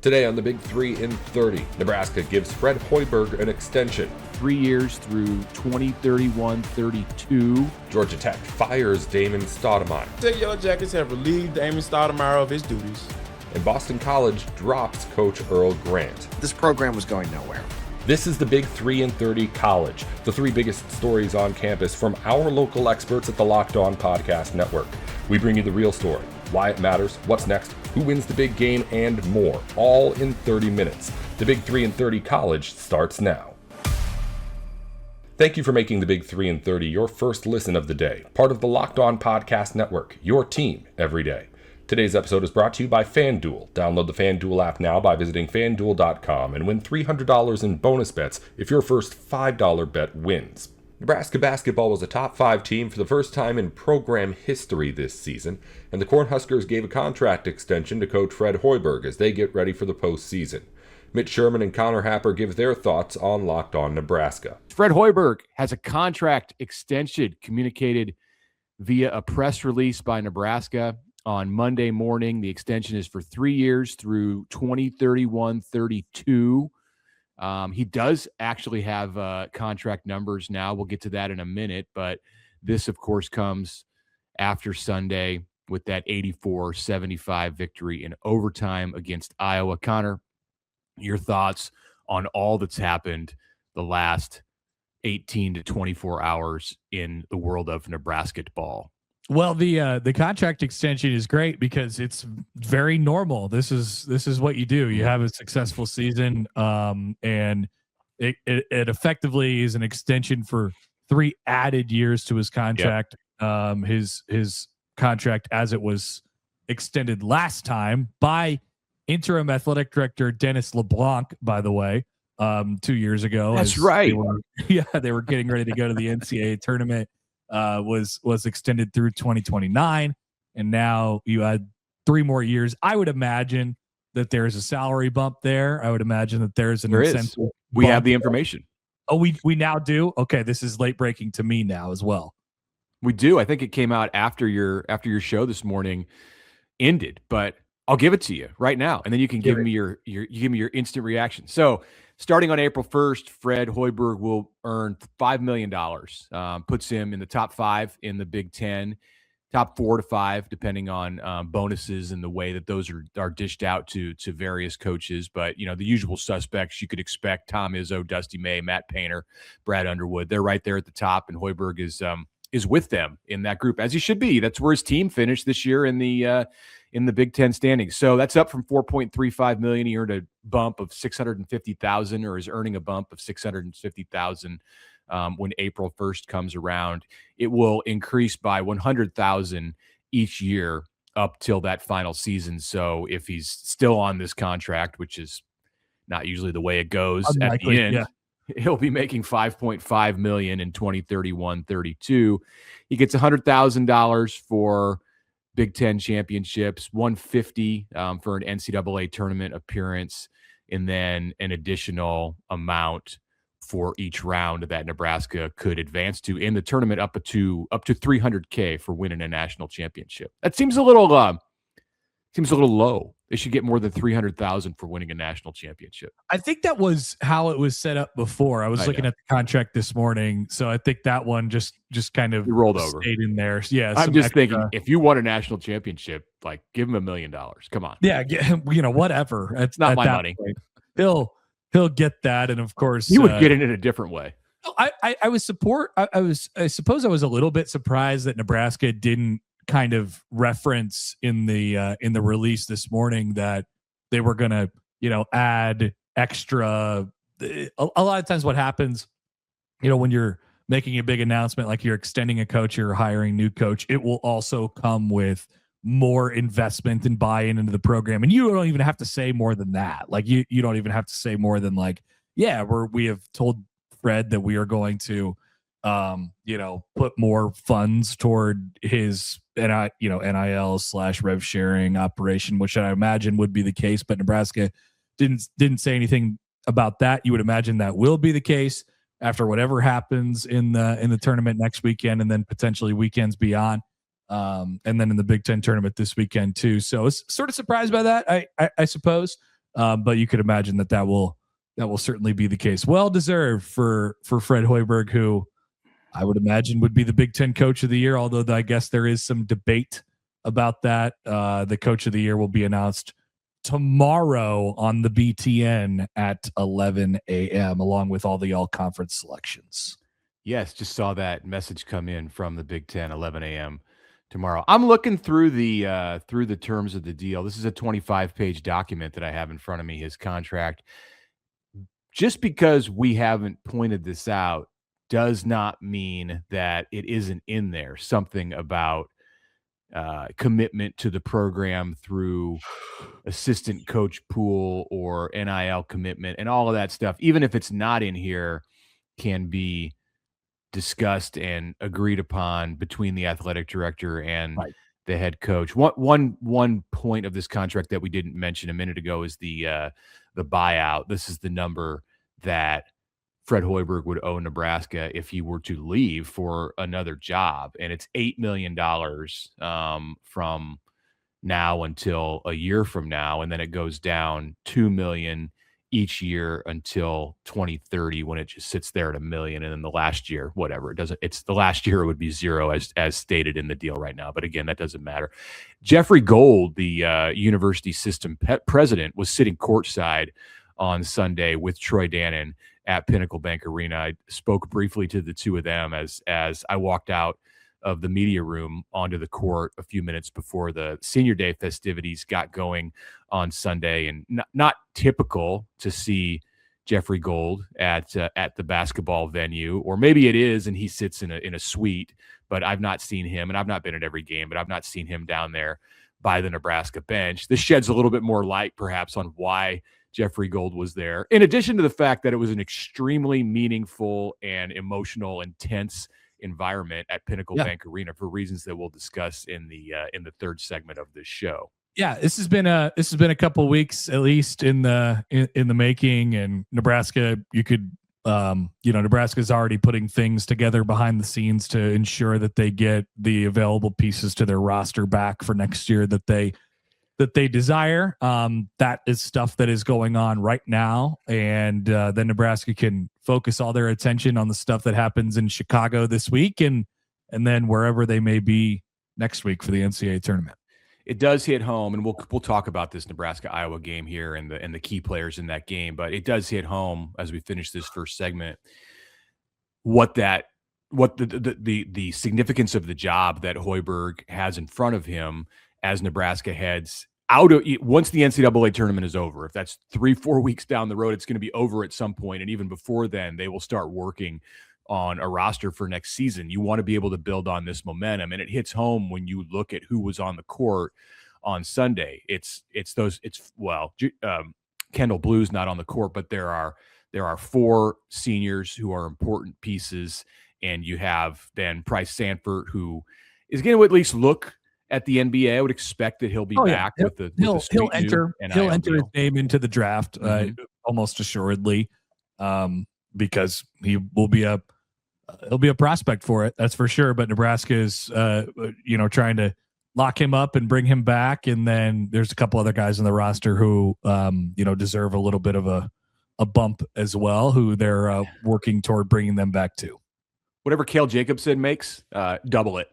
Today on the Big 3 in 30, Nebraska gives Fred Hoiberg an extension. 3 years through 2031-32. Georgia Tech fires Damon Stoudemire. The Yellow Jackets have relieved Damon Stoudemire of his duties. And Boston College drops Coach Earl Grant. This program was going nowhere. This is the Big 3 in 30 College, the three biggest stories on campus from our local experts at the Locked On Podcast Network. We bring you the real story, why it matters, what's next, who wins the big game, and more, all in 30 minutes. The Big 3 in 30 College starts now. Thank you for making the Big 3 in 30 your first listen of the day, part of the Locked On Podcast Network, your team every day. Today's episode is brought to you by FanDuel. Download the FanDuel app now by visiting FanDuel.com and win $300 in bonus bets if your first $5 bet wins. Nebraska basketball was a top 5 team for the first time in program history this season, and the Cornhuskers gave a contract extension to coach Fred Hoiberg as they get ready for the postseason. Mitch Sherman and Connor Happer give their thoughts on Locked On Nebraska. Fred Hoiberg has a contract extension communicated via a press release by Nebraska on Monday morning. The extension is for 3 years through 2031-32. He does actually have contract numbers now. We'll get to that in a minute, but this, of course, comes after Sunday with that 84-75 victory in overtime against Iowa. Connor, your thoughts on all that's happened the last 18 to 24 hours in the world of Nebraska ball? Well, the contract extension is great because it's very normal. This is what you do. You have a successful season, and it effectively is an extension for 3 added years to his contract. Yep. His contract as it was extended last time by interim athletic director Dennis LeBlanc, by the way, 2 years ago. That's right. They were getting ready to go to the NCAA tournament. Was extended through 2029, and now you add 3 more years. I would imagine that there's a salary bump there. I would imagine that there's an incentive. We have the information. Oh, we now do? Okay, this is late breaking to me now as well. We do. I think it came out after your show this morning ended, but I'll give it to you right now, and then you can give me your instant reaction. So, starting on April 1st, Fred Hoiberg will earn $5 million. Puts him in the top 5 in the Big Ten, top 4 to 5, depending on bonuses and the way that those are dished out to various coaches. But, the usual suspects you could expect: Tom Izzo, Dusty May, Matt Painter, Brad Underwood. They're right there at the top, and Hoiberg is with them in that group, as he should be. That's where his team finished this year in the Big Ten standings. So that's up from $4.35 million. He earned a bump of $650,000, or is earning a bump of $650,000 when April 1st comes around. It will increase by $100,000 each year up till that final season. So if he's still on this contract, which is not usually the way it goes, unlikely, at the end, he'll be making $5.5 million in 2031-32. He gets $100,000 for Big Ten championships, $150,000 for an NCAA tournament appearance, and then an additional amount for each round that Nebraska could advance to in the tournament, up to $300,000 for winning a national championship. That seems a little low. They should get more than $300,000 for winning a national championship. I think that was how it was set up before. I was looking at the contract this morning, so I think that one just kind of rolled over, stayed in there. Yeah, I'm just thinking, if you won a national championship, like, give him $1 million. Come on. Yeah, whatever. It's not my money. Point, he'll get that, and of course he would get it in a different way. I suppose I was a little bit surprised that Nebraska didn't kind of reference in the release this morning that they were going to, add extra. A lot of times what happens, when you're making a big announcement, like you're extending a coach, you're hiring a new coach, it will also come with more investment and buy-in into the program. And you don't even have to say more than that. Like you don't even have to say more than like, yeah, we have told Fred that we are going to, put more funds toward his NIL/rev sharing operation, which I imagine would be the case, but Nebraska didn't say anything about that. You would imagine that will be the case after whatever happens in the tournament next weekend, and then potentially weekends beyond. And then in the Big Ten tournament this weekend too. So I was sort of surprised by that, I suppose. But you could imagine that will certainly be the case. Well deserved for Fred Hoiberg, who I would imagine would be the Big Ten Coach of the Year, although I guess there is some debate about that. The Coach of the Year will be announced tomorrow on the BTN at 11 a.m. along with all the all-conference selections. Yes, just saw that message come in from the Big Ten, 11 a.m. tomorrow. I'm looking through the terms of the deal. This is a 25-page document that I have in front of me, his contract. Just because we haven't pointed this out does not mean that it isn't in there. Something about commitment to the program through assistant coach pool or NIL commitment and all of that stuff, even if it's not in here, can be discussed and agreed upon between the athletic director and the head coach. One point of this contract that we didn't mention a minute ago is the buyout. This is the number that Fred Hoiberg would owe Nebraska if he were to leave for another job, and it's $8 million from now until a year from now, and then it goes down $2 million each year until 2030 when it just sits there at $1 million, and then the last year, whatever, it's the last year it would be zero as stated in the deal right now. But again, that doesn't matter. Jeffrey Gold, the university system president, was sitting courtside on Sunday with Troy Dannon at Pinnacle Bank Arena. I spoke briefly to the two of them as I walked out of the media room onto the court a few minutes before the senior day festivities got going on Sunday. And not typical to see Jeffrey Gold at the basketball venue, or maybe it is, and he sits in a suite, but I've not seen him, and I've not been at every game, but I've not seen him down there by the Nebraska bench. This sheds a little bit more light perhaps on why Jeffrey Gold was there, in addition to the fact that it was an extremely meaningful and emotional, intense environment at Pinnacle Bank Arena for reasons that we'll discuss in the third segment of this show. Yeah, this has been a couple of weeks at least in the making, and Nebraska, Nebraska's already putting things together behind the scenes to ensure that they get the available pieces to their roster back for next year that they desire. That is stuff that is going on right now. And then Nebraska can focus all their attention on the stuff that happens in Chicago this week and then wherever they may be next week for the NCAA tournament. It does hit home, and we'll talk about this Nebraska-Iowa game here and the key players in that game, but it does hit home as we finish this first segment what the significance of the job that Hoiberg has in front of him as Nebraska heads out of, once the NCAA tournament is over. If that's 3-4 weeks down the road, it's going to be over at some point. And even before then, they will start working on a roster for next season. You want to be able to build on this momentum. And it hits home when you look at who was on the court on Sunday. Kendall Blue's not on the court, but there are 4 seniors who are important pieces. And you have then Price Sanford, who is going to at least look at the NBA. I would expect that he'll be back he'll enter his name into the draft almost assuredly, because he'll be a prospect for it. That's for sure. But Nebraska is trying to lock him up and bring him back. And then there's a couple other guys on the roster who deserve a little bit of a bump as well, who they're working toward bringing them back to. Whatever Cale Jacobson makes, double it.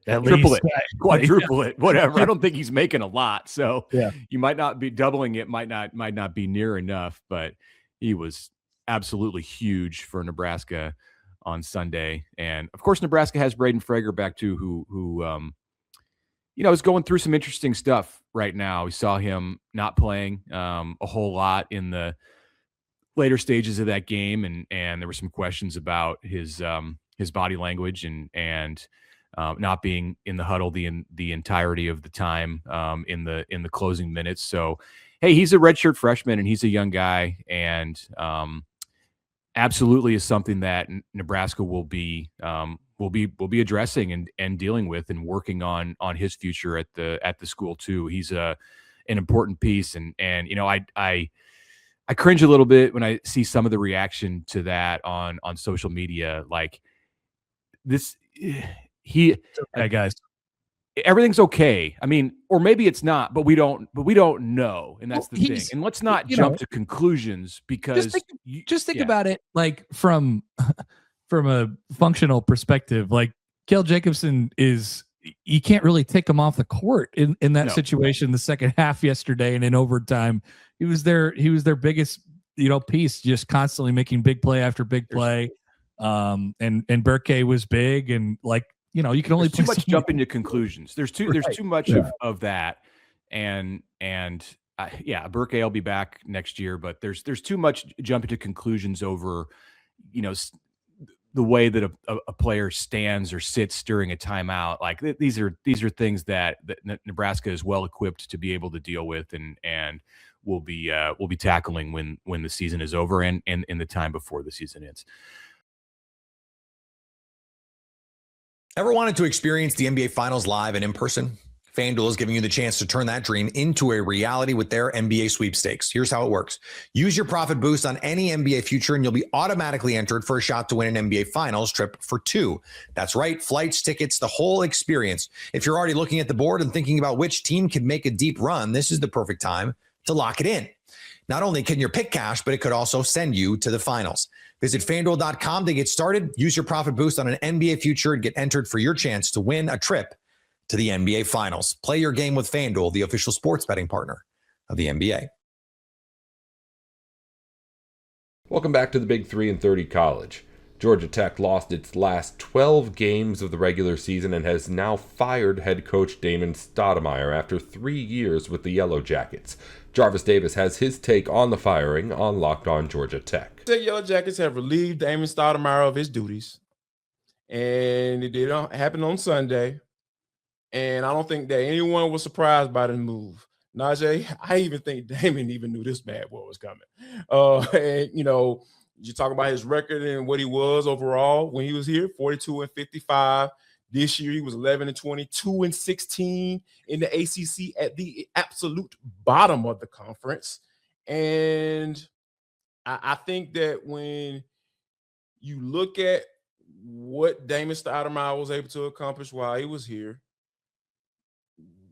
Triple it, quadruple it, whatever. I don't think he's making a lot, so you might not be doubling it. Might not be near enough, but he was absolutely huge for Nebraska on Sunday. And of course, Nebraska has Braden Frager back too, who is going through some interesting stuff right now. We saw him not playing a whole lot in the later stages of that game, and there were some questions about his body language and not being in the huddle the entirety of the time in the closing minutes. So, hey, he's a redshirt freshman and he's a young guy, and absolutely is something that Nebraska will be addressing and dealing with and working on his future at the school too. He's an important piece, and I cringe a little bit when I see some of the reaction to that on social media. Like this, guys. everything's okay. I mean, or maybe it's not, but we don't know. And that's Well, the thing. And let's not jump to conclusions, because just think about it like from a functional perspective. Like Kel Jacobson you can't really take him off the court in that situation. The second half yesterday and in overtime, he was their biggest, piece, just constantly making big play after big play. And Burke was big, and you can only too much jumping to conclusions. There's too much of that. And Burke will be back next year, but there's too much jumping to conclusions over, the way that a player stands or sits during a timeout. Like these are things that Nebraska is well equipped to be able to deal with, and will be tackling when the season is over and in the time before the season ends. Ever wanted to experience the NBA Finals live and in person? FanDuel is giving you the chance to turn that dream into a reality with their NBA sweepstakes. Here's how it works. Use your profit boost on any NBA future, and you'll be automatically entered for a shot to win an NBA Finals trip for two. That's right, flights, tickets, the whole experience. If you're already looking at the board and thinking about which team can make a deep run, this is the perfect time to lock it in. Not only can you pick cash, but it could also send you to the finals. Visit FanDuel.com to get started. Use your profit boost on an NBA future and get entered for your chance to win a trip to the NBA Finals. Play your game with FanDuel, the official sports betting partner of the NBA. Welcome back to the Big 3 and 30 College. Georgia Tech lost its last 12 games of the regular season and has now fired head coach Damon Stoudemire after 3 years with the Yellow Jackets. Jarvis Davis has his take on the firing on Locked On Georgia Tech. The Yellow Jackets have relieved Damon Stoudemire of his duties, and it did happen on Sunday. And I don't think that anyone was surprised by the move. Najee, I even think Damon even knew this bad boy was coming. And you talk about his record and what he was overall when he was here, 42-55. This year he was 11-20, 2-16 in the ACC at the absolute bottom of the conference. And I think that when you look at what Damon Stoudemire was able to accomplish while he was here,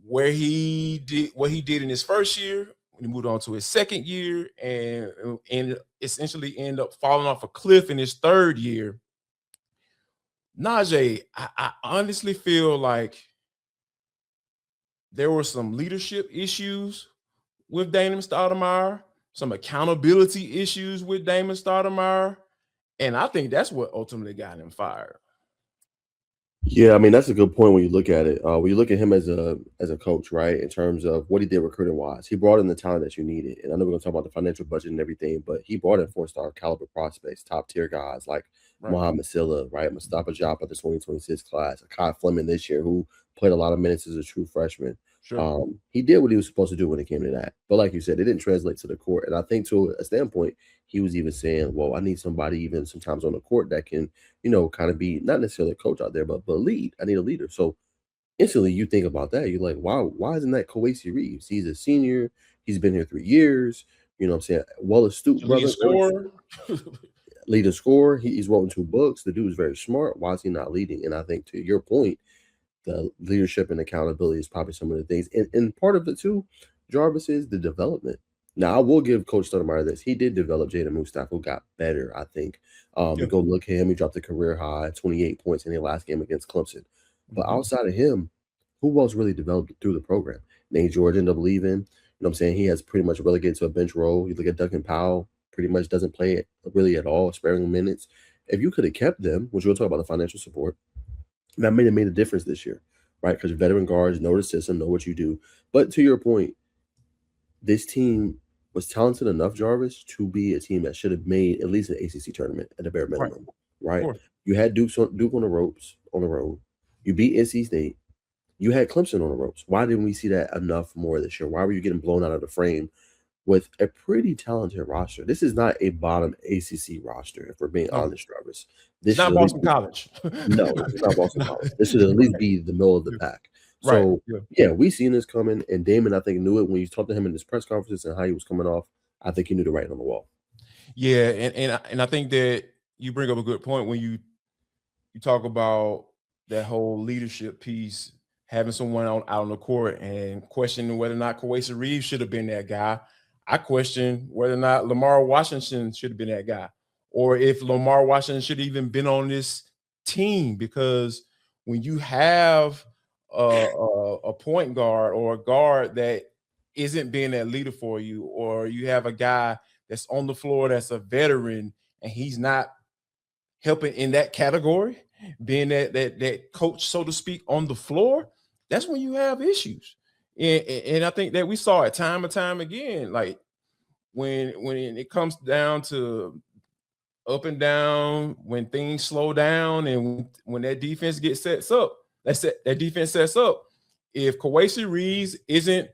what he did in his first year, when he moved on to his second year, and essentially end up falling off a cliff in his third year. Najee, I honestly feel like there were some leadership issues with Damon Stoudemire, some accountability issues with Damon Stoudemire, and I think that's what ultimately got him fired. Yeah, I mean, that's a good point when you look at it. When you look at him as a coach, right, in terms of what he did recruiting-wise, he brought in the talent that you needed. And I know we're going to talk about the financial budget and everything, but he brought in 4-star caliber prospects, top-tier guys like Mohamed Silla, right, Mustafa Japa, the 2026 class, Kai Fleming this year, who played a lot of minutes as a true freshman. Sure. He did what he was supposed to do when it came to that. But like you said, it didn't translate to the court. And I think to a standpoint, he was even saying, well, I need somebody even sometimes on the court that can, kind of be not necessarily a coach out there, but lead. I need a leader. So instantly you think about that. You're like, wow, why isn't that Kowacie Reeves? He's a senior. He's been here 3 years. You know what I'm saying? Well-astute brother. Leading scorer. He's written 2 books. The dude is very smart. Why is he not leading? And I think to your point, the leadership and accountability is probably some of the things. And part of it too, Jarvis, is the development. Now, I will give Coach Stoudemire this. He did develop Jaden Mustafa, who got better, I think. Go look at him. He dropped a career high, 28 points in the last game against Clemson. But outside of him, who else really developed through the program? Nate George ended up leaving. You know what I'm saying? He has pretty much relegated to a bench role. You look at Duncan Powell, pretty much doesn't play it really at all, sparing minutes. If you could have kept them, which we'll talk about the financial support, that may have made a difference this year, right? Because veteran guards know the system, know what you do. But to your point, this team was talented enough, Jarvis, to be a team that should have made at least an ACC tournament at the bare minimum, right? You had Duke on the ropes on the road. You beat NC State. You had Clemson on the ropes. Why didn't we see that enough more this year? Why were you getting blown out of the frame with a pretty talented roster? This is not a bottom ACC roster, if we're being honest, Jarvis. This is not Boston College. No, it's not Boston College. This should at least be the middle of the pack. So, we seen this coming, and Damon, I think, knew it when you talked to him in his press conferences and how he was coming off. I think he knew the writing on the wall. Yeah, and I think that you bring up a good point when you talk about that whole leadership piece having someone out on the court and questioning whether or not Kowacie Reeves should have been that guy. I question whether or not Lamar Washington should have been that guy, or if Lamar Washington should have even been on this team, because when you have a point guard or a guard that isn't being that leader for you, or you have a guy that's on the floor that's a veteran and he's not helping in that category, being that coach, so to speak, on the floor, that's when you have issues. And I think that we saw it time and time again. Like when it comes down to up and down, when things slow down, and when that defense sets up, that defense sets up. If Kowacie Reeves isn't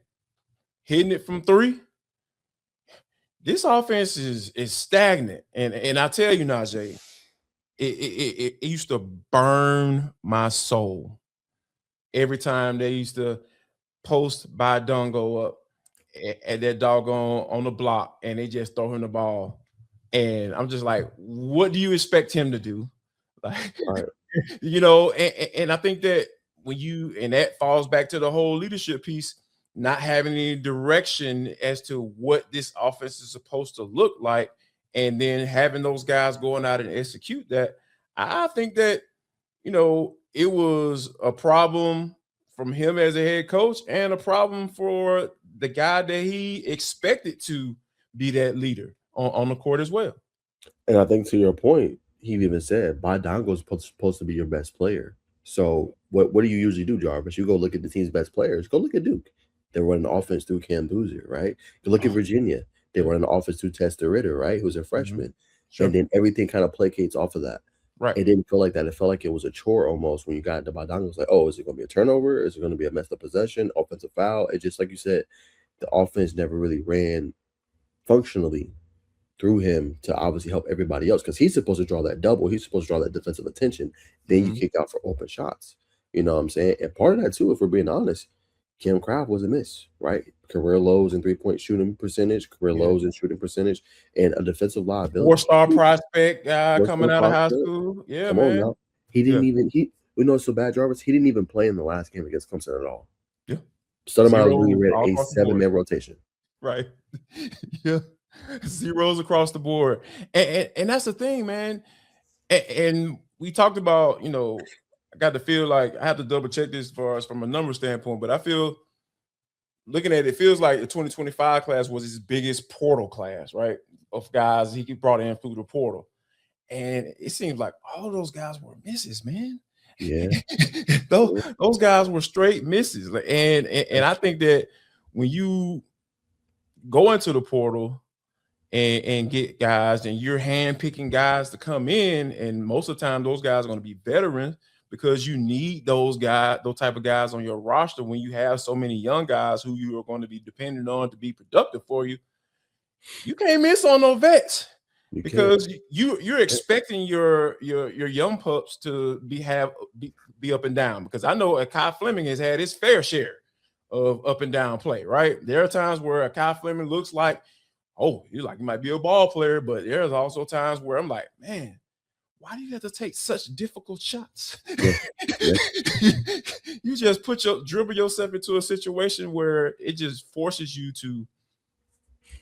hitting it from three, this offense is stagnant. And I tell you, Najee, it used to burn my soul every time they used to post by Dongo up at that doggone on the block, and they just throw him the ball. And I'm just like, what do you expect him to do? Like, Right. you know, and I think that and that falls back to the whole leadership piece, not having any direction as to what this offense is supposed to look like, and then having those guys going out and execute that. I think that, you know, it was a problem from him as a head coach, and a problem for the guy that he expected to be that leader on the court as well. And I think to your point, he even said Badongo is supposed to be your best player. So what do you usually do, Jarvis? You go look at the team's best players. Go look at Duke. They run an offense through Cam Boozer, right? You look at Virginia. They run an offense through Testa Ritter, right? Who's a freshman. Sure. And then everything kind of placates off of that. Right. It didn't feel like that. It felt like it was a chore almost when you got into Badongo. It was like, oh, is it going to be a turnover? Is it going to be a messed up possession, offensive foul? It just, like you said, the offense never really ran functionally through him to obviously help everybody else, because he's supposed to draw that double. He's supposed to draw that defensive attention. Then you kick out for open shots. You know what I'm saying? And part of that, too, if we're being honest, Kim Craft was a miss, right? Career lows in three-point shooting percentage, career lows in shooting percentage, and a defensive liability. 4-star prospect guy coming out of high school. Yeah, Come man. on now. He didn't even we know it's so bad, Jarvis. He didn't even play in the last game against Clemson at all. Yeah. Stoudemire really ran a 7-man rotation. Right. Yeah. Zeros across the board. And that's the thing, man. And we talked about, you know, I got to feel like I have to double check this for us from a number standpoint, but I feel, looking at it, feels like the 2025 class was his biggest portal class, right? Of guys he brought in through the portal. And it seems like all those guys were misses, man. Yeah. those guys were straight misses. And I think that when you go into the portal and get guys, and you're handpicking guys to come in, and most of the time those guys are going to be veterans, because you need those type of guys on your roster when you have so many young guys who you are going to be dependent on to be productive for you. You can't miss on no vets, because you're expecting your young pups to be up and down. Because I know Kai Fleming has had his fair share of up and down play, right? There are times where Kai Fleming looks like, oh, he might be a ball player, but there's also times where I'm like, man, why do you have to take such difficult shots? Yeah. You just dribble yourself into a situation where it just forces you to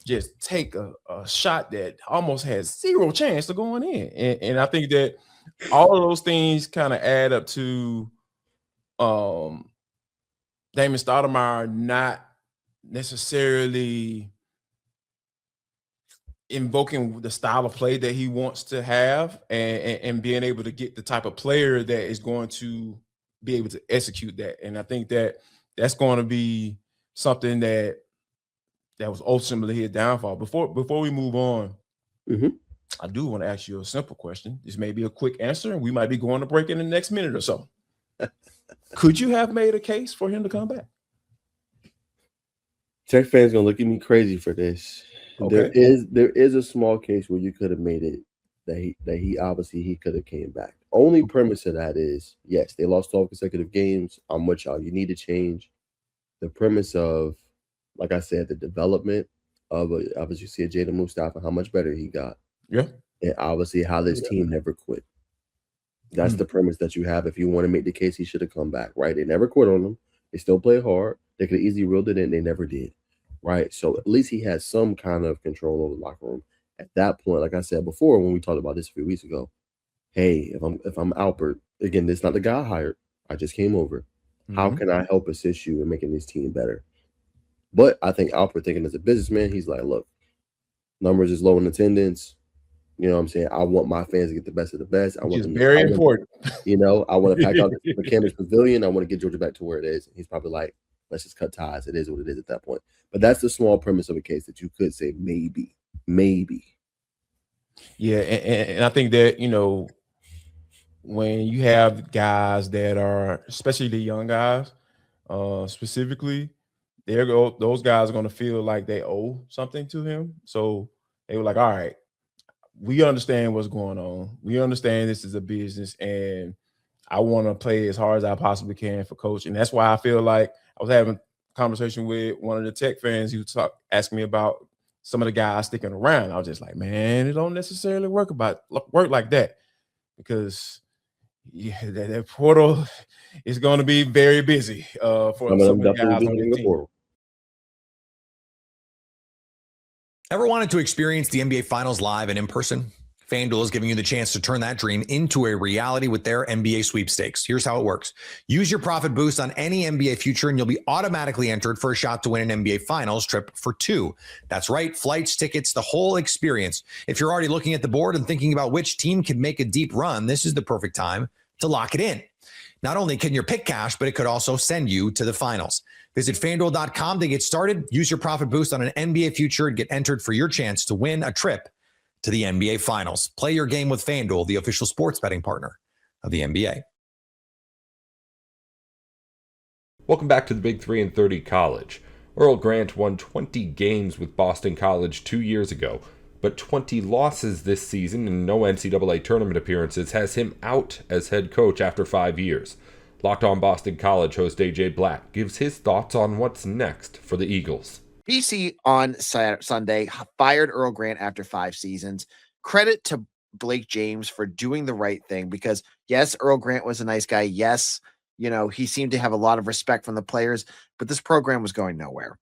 just take a shot that almost has zero chance of going in. And I think that all of those things kind of add up to Damon Stoudemire not necessarily invoking the style of play that he wants to have, and being able to get the type of player that is going to be able to execute that. And I think that that's going to be something that was ultimately his downfall. Before we move on, I do want to ask you a simple question. This may be a quick answer, and we might be going to break in the next minute or so. Could you have made a case for him to come back? Tech fans gonna look at me crazy for this. Okay. There is a small case where you could have made it that he obviously could have came back. Only premise of that is, yes, they lost 12 consecutive games. I'm with y'all. You need to change the premise of, like I said, the development of obviously see Jaden Mustafa, how much better he got. Yeah. And obviously how this team never quit. That's the premise that you have if you want to make the case he should have come back, right? They never quit on him. They still play hard. They could easily reeled it in. They never did, right? So at least he has some kind of control over the locker room. At that point, like I said before, when we talked about this a few weeks ago, hey, if I'm Alpert, again, this is not the guy I hired. I just came over. How can I help assist you in making this team better? But I think Alpert, thinking as a businessman, he's like, look, numbers is low in attendance. You know what I'm saying? I want my fans to get the best of the best. Which is very important. You know, I want to pack out the McCammons Pavilion. I want to get Georgia back to where it is. He's probably like, let's just cut ties. It is what it is at that point. But that's the small premise of a case that you could say maybe. Yeah, and I think that, you know, when you have guys that are, especially the young guys, specifically, those guys are going to feel like they owe something to him. So they were like, all right, we understand what's going on. We understand this is a business, and I want to play as hard as I possibly can for coach. And that's why I feel like I was having a conversation with one of the Tech fans who asking me about some of the guys sticking around. I was just like, man, it don't necessarily work like that, because that portal is going to be very busy for some of the guys on the team. Ever wanted to experience the NBA Finals live and in person? FanDuel is giving you the chance to turn that dream into a reality with their NBA sweepstakes. Here's how it works. Use your profit boost on any NBA future and you'll be automatically entered for a shot to win an NBA Finals trip for two. That's right, flights, tickets, the whole experience. If you're already looking at the board and thinking about which team can make a deep run, this is the perfect time to lock it in. Not only can you pick cash, but it could also send you to the finals. Visit FanDuel.com to get started. Use your profit boost on an NBA future and get entered for your chance to win a trip to the NBA Finals. Play your game with FanDuel, the official sports betting partner of the NBA. Welcome back to the Big 3 and 30 College. Earl Grant won 20 games with Boston College 2 years ago, but 20 losses this season and no NCAA tournament appearances has him out as head coach after 5 years. Locked On Boston College host AJ Black gives his thoughts on what's next for the Eagles. BC on Sunday fired Earl Grant after 5 seasons. Credit to Blake James for doing the right thing, because yes, Earl Grant was a nice guy. Yes, you know, he seemed to have a lot of respect from the players, but this program was going nowhere.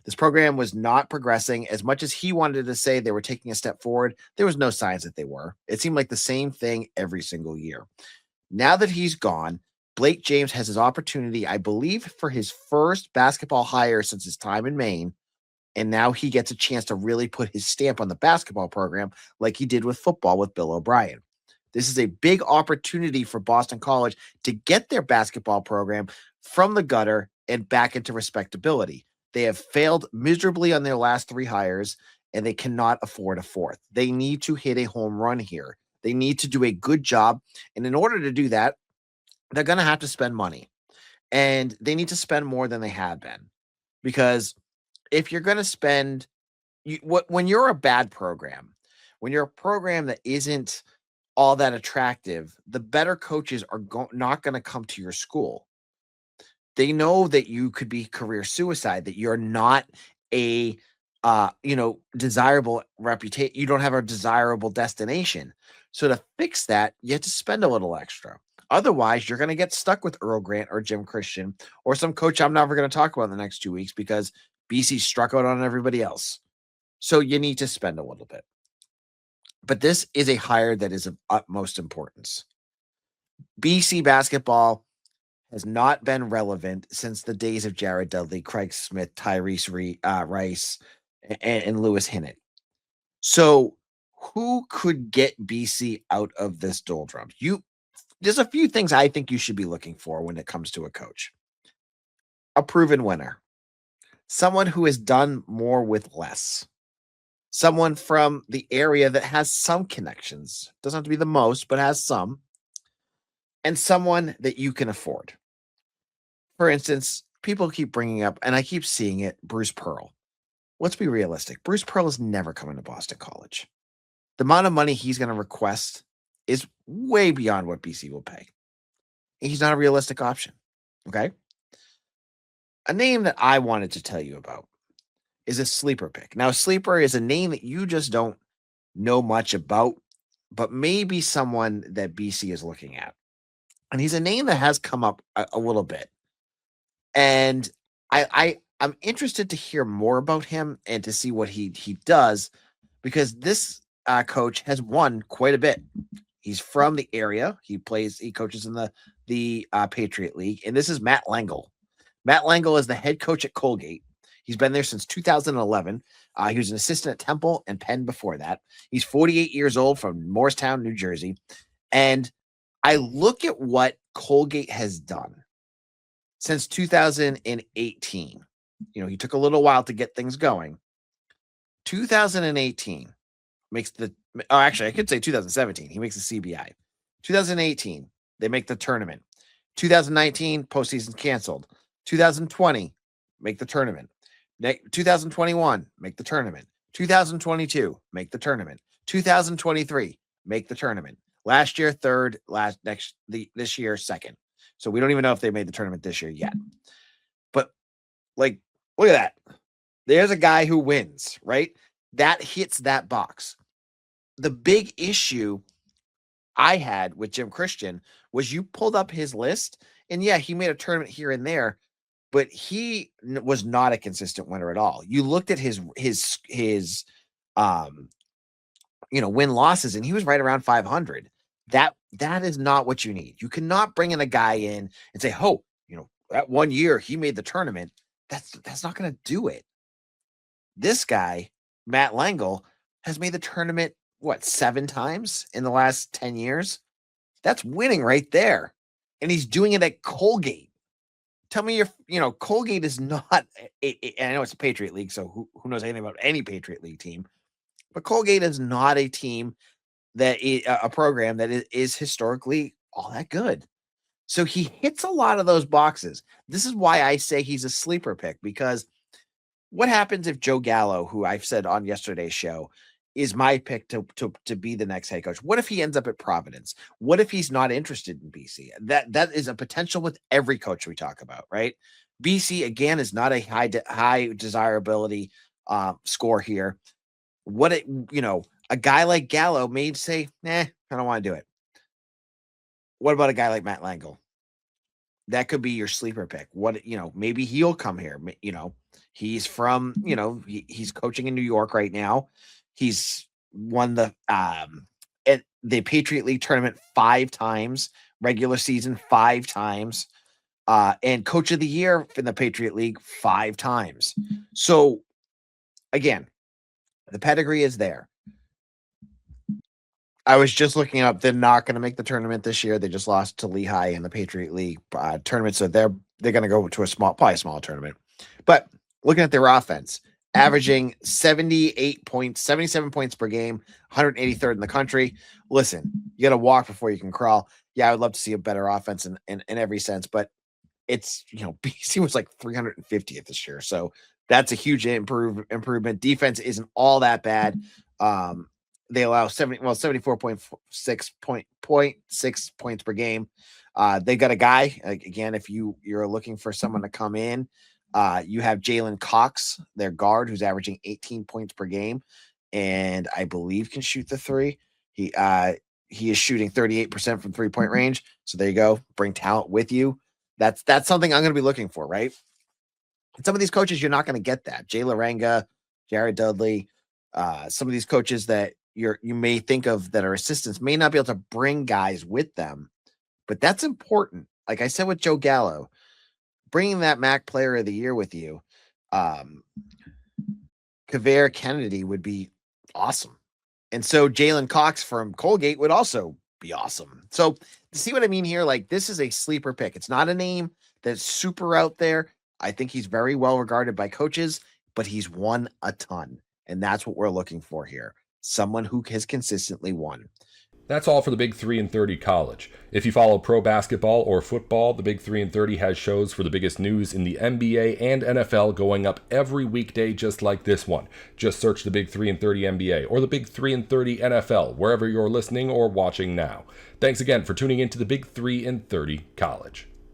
This program was not progressing. As much as he wanted to say they were taking a step forward, there was no signs that they were. It seemed like the same thing every single year. Now that he's gone, Blake James has his opportunity, I believe, for his first basketball hire since his time in Maine. And now he gets a chance to really put his stamp on the basketball program like he did with football with Bill O'Brien. This is a big opportunity for Boston College to get their basketball program from the gutter and back into respectability. They have failed miserably on their last 3 hires, and they cannot afford a fourth. They need to hit a home run here. They need to do a good job. And in order to do that, they're going to have to spend money. And they need to spend more than they have been. Because if you're going to spend, when you're a bad program, when you're a program that isn't all that attractive, the better coaches are not going to come to your school. They know that you could be career suicide, that you're not a, desirable reputation. You don't have a desirable destination. So to fix that, you have to spend a little extra. Otherwise, you're going to get stuck with Earl Grant or Jim Christian or some coach I'm never going to talk about in the next 2 weeks because BC struck out on everybody else. So you need to spend a little bit. But this is a hire that is of utmost importance. BC basketball has not been relevant since the days of Jared Dudley, Craig Smith, Tyrese Rice, and Lewis Hinnett. So who could get BC out of this doldrums? There's a few things I think you should be looking for when it comes to a coach. A proven winner. Someone who has done more with less. Someone from the area that has some connections. Doesn't have to be the most, but has some. And someone that you can afford. For instance, people keep bringing up, and I keep seeing it, Bruce Pearl. Let's be realistic. Bruce Pearl is never coming to Boston College. The amount of money he's going to request is way beyond what BC will pay. He's not a realistic option. Okay? A name that I wanted to tell you about is a sleeper pick. Now, sleeper is a name that you just don't know much about. but maybe someone that BC is looking at. And he's a name that has come up a little bit. And I'm interested to hear more about him and to see what he does, because this coach has won quite a bit. He's from the area. He coaches in the Patriot League, and this is Matt Langle. Matt Langle is the head coach at Colgate. He's been there since 2011. He was an assistant at Temple and Penn before that. He's 48 years old, from Morristown, New Jersey. And I look at what Colgate has done since 2018. He took a little while to get things going. 2018 makes actually, I could say 2017. He makes the CBI. 2018, they make the tournament. 2019, postseason canceled. 2020, make the tournament. 2021, make the tournament. 2022, make the tournament. 2023, make the tournament. Last year, third. This year, second. So we don't even know if they made the tournament this year yet. But look at that. There's a guy who wins, right? That hits that box. The big issue I had with Jim Christian was you pulled up his list, and yeah, he made a tournament here and there, but he was not a consistent winner at all. You looked at his win losses, and he was right around 500. That is not what you need. You cannot bring in a guy in and say, "Oh, that 1 year he made the tournament." That's not going to do it. This guy, Matt Langle, has made the tournament 7 times in the last 10 years. That's winning right there, and he's doing it at Colgate. Tell me Colgate is not. I know it's a Patriot League, so who knows anything about any Patriot League team, but Colgate is not a team that is a program that is historically all that good. So he hits a lot of those boxes. This is why I say he's a sleeper pick, because what happens if Joe Gallo, who I've said on yesterday's show, is my pick to be the next head coach? What if he ends up at Providence? What if he's not interested in BC? That is a potential with every coach we talk about, right? BC, again, is not a high desirability score here. A guy like Gallo may say, I don't want to do it. What about a guy like Matt Langle? That could be your sleeper pick. Maybe he'll come here. He's from, he's coaching in New York right now. He's won the Patriot League tournament 5 times, regular season 5 times, and coach of the year in the Patriot League 5 times. So again, the pedigree is there. I was just looking up. They're not going to make the tournament this year. They just lost to Lehigh in the Patriot League tournament, so they're going to go to probably a small tournament. But looking at their offense, averaging 77 points per game, 183rd in the country. Listen, you got to walk before you can crawl. Yeah, I would love to see a better offense in every sense, but it's BC was like 350th this year, so that's a huge improvement. Defense isn't all that bad. They allow 74.6 points per game. They got a guy, again, if you're looking for someone to come in, you have Jalen Cox, their guard, who's averaging 18 points per game, and I believe can shoot the 3. He is shooting 38% from 3-point range. So there you go. Bring talent with you. That's something I'm going to be looking for, right? And some of these coaches, you're not going to get that. Jay Laranga, Jared Dudley, some of these coaches that you may think of that are assistants may not be able to bring guys with them, but that's important. Like I said with Joe Gallo, bringing that MAC Player of the Year with you, Kavere Kennedy would be awesome, and so Jalen Cox from Colgate would also be awesome. So see what I mean here? Like, this is a sleeper pick. It's not a name that's super out there. I think he's very well regarded by coaches, but he's won a ton, and that's what we're looking for here. Someone who has consistently won. That's all for the Big 3 and 30 College. If you follow pro basketball or football, the Big 3 and 30 has shows for the biggest news in the NBA and NFL going up every weekday just like this one. Just search the Big 3 and 30 NBA or the Big 3 and 30 NFL wherever you're listening or watching now. Thanks again for tuning in to the Big 3 and 30 College.